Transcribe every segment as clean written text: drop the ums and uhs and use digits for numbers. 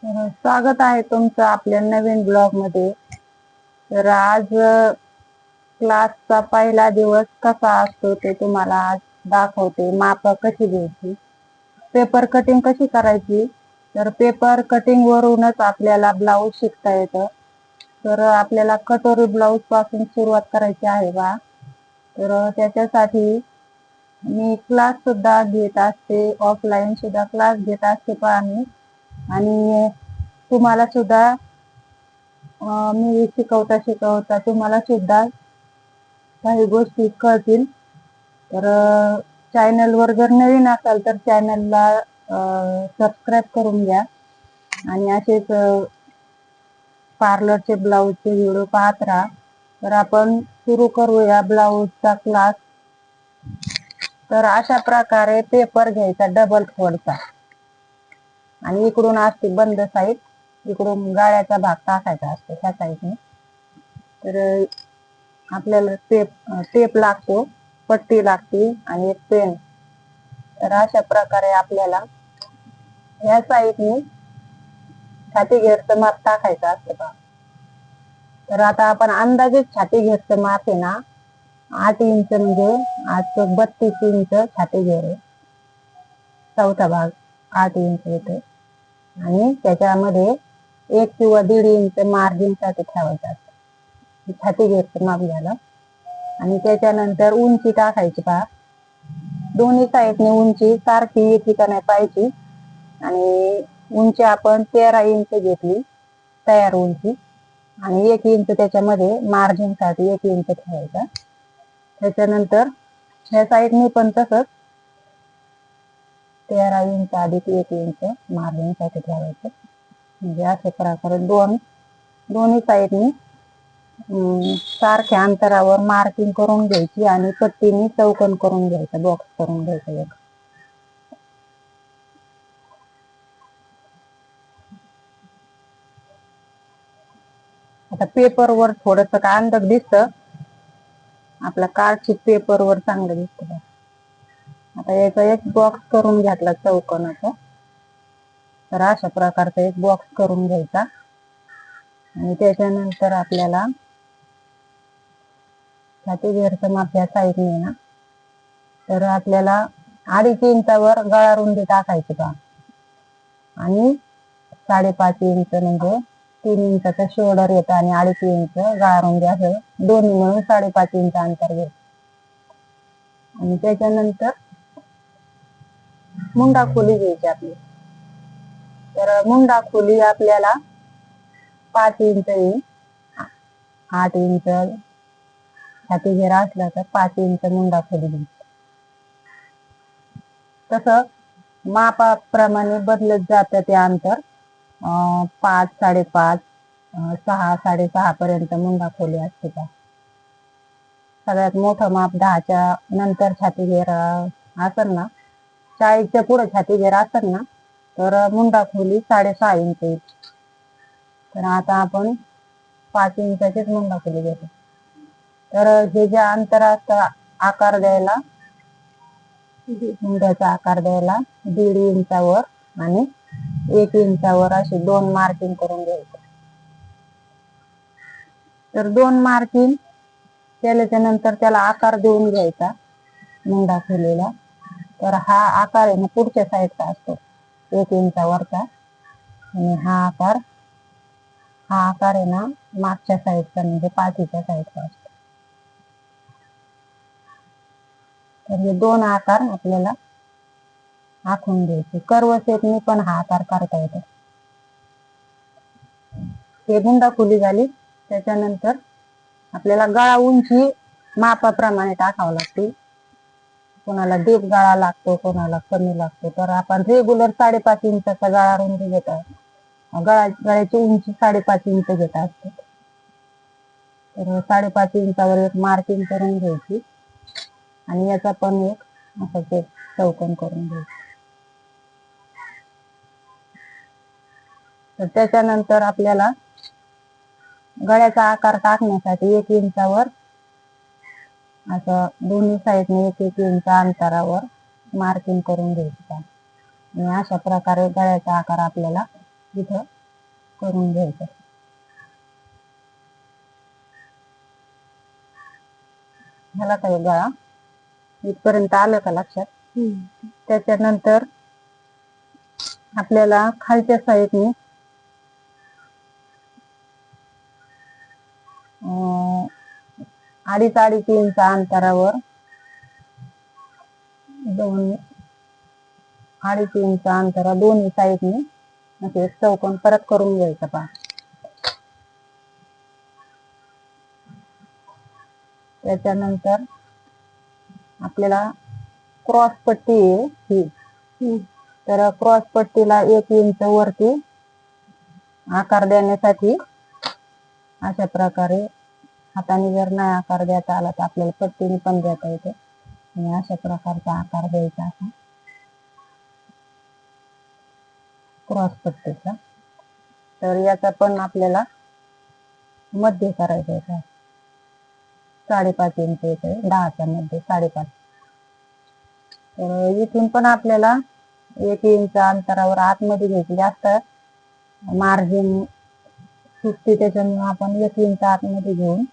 स्वागत आहे तुमचं आपल्या नवीन ब्लॉग मध्ये. तर आज क्लासचा पहिला दिवस कसा असतो ते तुम्हाला आज दाखवते. माप कशी घ्यायची, पेपर कटिंग कशी करायची. तर पेपर कटिंग वरूनच आपल्याला ब्लाऊज शिकता येतं. तर आपल्याला कटोरी ब्लाऊज पासून सुरुवात करायची आहे बा. तर त्याच्यासाठी मी क्लास सुद्धा घेत असते, ऑफलाईन सुद्धा क्लास घेत असते मी. आणि तुम्हाला सुद्धा मी शिकवता तुम्हाला सुद्धा काही गोष्टी कळतील. तर चॅनल वर जर नवीन असाल तर चॅनलला सबस्क्राईब करून घ्या आणि असेच पार्लरचे ब्लाऊजचे व्हिडिओ पाहत राहा. तर आपण सुरू करूया ब्लाऊजचा क्लास. तर अशा प्रकारे पेपर घ्यायचा डबल फोल्डचा आणि इकडून असते बंद साईड, इकडून गाळ्याचा भाग टाकायचा असतो त्या साईडने. तर आपल्याला टेप लागतो, पट्टी लागते आणि एक पेन. तर अशा प्रकारे आपल्याला या साईडने छाती घेरचं माप टाकायचं असतं का. तर आता आपण अंदाजे छाती घेरचं माप आहे ना 8 इंच, म्हणजे आज 32 इंच छाती घेर आहे. चौथा भाग 8 इंच येते आणि त्याच्यामध्ये 1 किंवा 1.5 इंच मार्जिन साठी ठेवायचं असतं. छाती घेरचं माप झालं. आणि त्याच्यानंतर उंची टाकायची पहा. दोन्ही साईडने उंची सारखी येते का नाही पाहिजे. आणि उंची आपण 13 इंच घेतली तयार उंची, आणि 1 इंच त्याच्यामध्ये मार्जिन साठी 1 इंच ठेवायचा. त्याच्यानंतर ह्या साईडने पण तसंच 13 इंच अधिक 1 इंच मार्जिन साठी ठेवायचं. म्हणजे अशा प्रकारे दोन्ही साईडनी सारख्या अंतरावर मार्किंग करून घ्यायची आणि पट्टीने चौकन करून घ्यायचं, बॉक्स करून घ्यायचं एक. आता पेपरवर थोडस का अंधक दिसतं, आपला कार्डशीट पेपरवर चांगलं दिसतं. आता याचा एक बॉक्स करून घेतला चौकोनाचा. तर अशा प्रकारचा एक बॉक्स करून घ्यायचा आणि त्याच्यानंतर आपल्याला छाती घेरचं माप या साईडने ना, तर आपल्याला 2.5 इंचावर गळा रुंदी टाकायची का. आणि 5.5 इंच म्हणजे 3 इंचाचा शोल्डर येतं आणि 2.5 इंच गळा रुंदी, असं दोन्ही मिळून 5.5 इंच अंतर घ्यायचं. आणि त्याच्यानंतर मुंडा खोली घ्यायची आपली. तर मुंडा खोली आपल्याला 5 इंच येईल. 8 इंच छाती घेरा असला तर 5 इंच मुंडा खोली घ्यायची. तसं मापाप्रमाणे बदलत जातं ते अंतर. 5, 5.5, 6, 6.5 पर्यंत मुंडा खोली असते का. सगळ्यात मोठं माप 10च्या नंतर छाती घेर असेल ना, 40च्या पुढे छाती घेर असेल ना, तर मुंडा खोली 6.5 इंच येईल. तर आता आपण 5 इंचाचीच मुंडा खोली घेतो. तर हे जे अंतर असतं आकार द्यायला, मुंड्याचा आकार द्यायला 1.5 इंचावर आणि 1 इंचावर असे 2 मार्किंग करून घ्यायचे. तर 2 मार्किंग केल्याच्या नंतर त्याला आकार देऊन घ्यायचा मुंडा खोलीला. तर हा आकार आहे ना पुढच्या साईडचा असतो 1 इंचावरचा, आणि हा आकार आहे ना मागच्या साईडचा, म्हणजे पाठीच्या साईडचा असतो. तर हे 2 आकार आपल्याला आखून घ्यायचे. कर्व शेपने पण हा आकार करता येतो. हे मुंडा खोली झाली. त्याच्यानंतर आपल्याला गळा उंची मापाप्रमाणे टाकावं लागते. कोणाला डीप गळा लागतो, कोणाला कमी लागतो. तर आपण रेग्युलर 5.5 इंचाचा गळा रुंदी घेतात. गळ्याची उंची 5.5 इंच घेत असते. तर 5.5 इंचावर एक मार्किंग करून घ्यायची आणि याचा पण एक असं एक चौकन करून घ्यायचं. तर त्याच्यानंतर आपल्याला गळ्याचा आकार टाकण्यासाठी 1 इंचावर असं दोन्ही साईडने 1 इंच अंतरावर मार्किंग करून घ्यायचं. आणि अशा प्रकारे गळ्याचा आकार आपल्याला इथं करून घ्यायचं. ह्याला काही गळा इथपर्यंत आलं का लक्षात. त्याच्यानंतर आपल्याला खालच्या साईडने 2.5-2.5 इंच अंतरावर 2.5 इंच अंतरावर दोन्ही साईडने असे चौकोन परत करून घ्यायचा. पहा, त्याच्यानंतर आपल्याला क्रॉस पट्टी आहे ही, तर क्रॉस पट्टीला 1 इंच वरती आकार देण्यासाठी अशा प्रकारे हाताने जर नाही आकार देता आला तर आपल्याला पट्टीने पण देता येते. आणि अशा प्रकारचा आकार द्यायचा असा क्रॉस पट्टीचा. तर याचा पण आपल्याला मध्य करायचा आहे. 5.5 इंच येते, 10च्या मध्ये 5.5. तर इथून पण आपल्याला 1 इंच अंतरावर आतमध्ये घ्यायची. जास्त मार्जिन सुटते त्याच्यामुळे आपण 1 इंच आतमध्ये घेऊन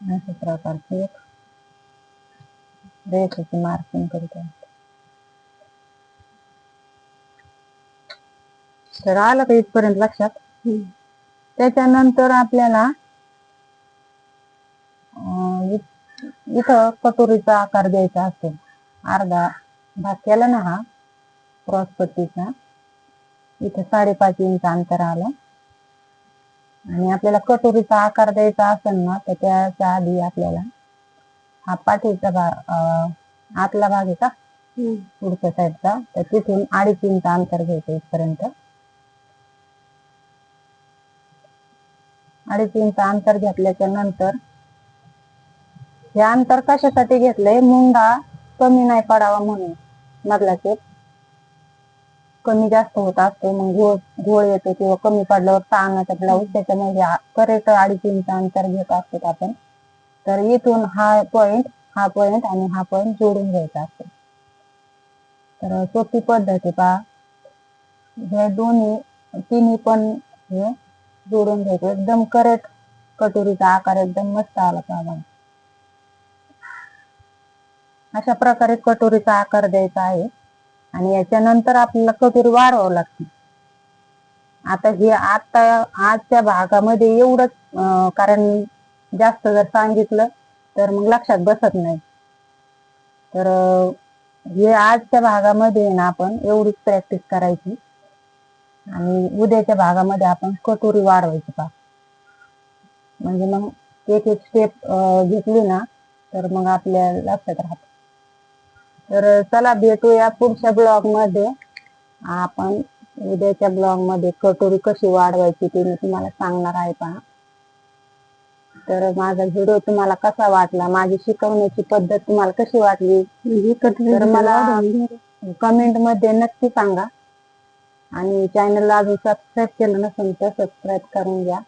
अशा प्रकारचे एक रेषेची मार्किंग करतो. तर आलं का इथपर्यंत लक्षात. त्याच्यानंतर आपल्याला इथं कटोरीचा आकार द्यायचा असतो. अर्धा भाग केला ना हा क्रॉस पट्टीचा, इथं 5.5 इंच अंतर आलं. आणि आपल्याला कटोरीचा आकार द्यायचा असेल ना तर त्याच्या आधी आपल्याला हा पाठीचा भाग, आतला भाग आहे का पुढच्या साईडचा, तर तिथून 2.5 इंच अंतर घ्यायचं इथपर्यंत. 2.5 इंच अंतर घेतल्याच्या नंतर हे अंतर कशासाठी घेतलंय, मुंडा कमी नाही पडावा म्हणून. मधला शेप कमी जास्त होत असतो, मग घोळ येतो किंवा कमी पडल्यावर ताणाचा ब्लाऊज, त्याच्यामध्ये करेक्ट 2.5 इंच अंतर घेत असतो आपण. तर इथून हा पॉइंट आणि हा पॉइंट जोडून घ्यायचा असतो. तर सोपी पद्धत आहे. पहा, हे तिन्ही पण हे जोडून घ्यायचं. एकदम करेक्ट कटोरीचा आकार एकदम मस्त आला पाहिजे. अशा प्रकारे कटोरीचा आकार द्यायचा आहे. आणि याच्यानंतर आपल्याला कटोरी वाढवावं लागते. आता हे आजच्या भागामध्ये एवढंच, कारण जास्त जर सांगितलं तर मग लक्षात बसत नाही. तर हे आजच्या भागामध्ये ना आपण एवढीच प्रॅक्टिस करायची आणि उद्याच्या भागामध्ये आपण कटोरी वाढवायची. पहा, म्हणजे मग एक स्टेप घेतली ना तर मग आपल्या लक्षात राहत. तर चला भेटूया पुढच्या ब्लॉग मध्ये. आपण उद्याच्या ब्लॉग मध्ये कटोरी कशी वाढवायची ते मी तुम्हाला सांगणार आहे. पहा, तर माझा व्हिडिओ तुम्हाला कसा वाटला, माझी शिकवण्याची पद्धत तुम्हाला कशी वाटली तर मला कमेंट मध्ये नक्की सांगा. आणि चॅनलला अजून सबस्क्राईब केलं नसेल तर सबस्क्राईब करून घ्या.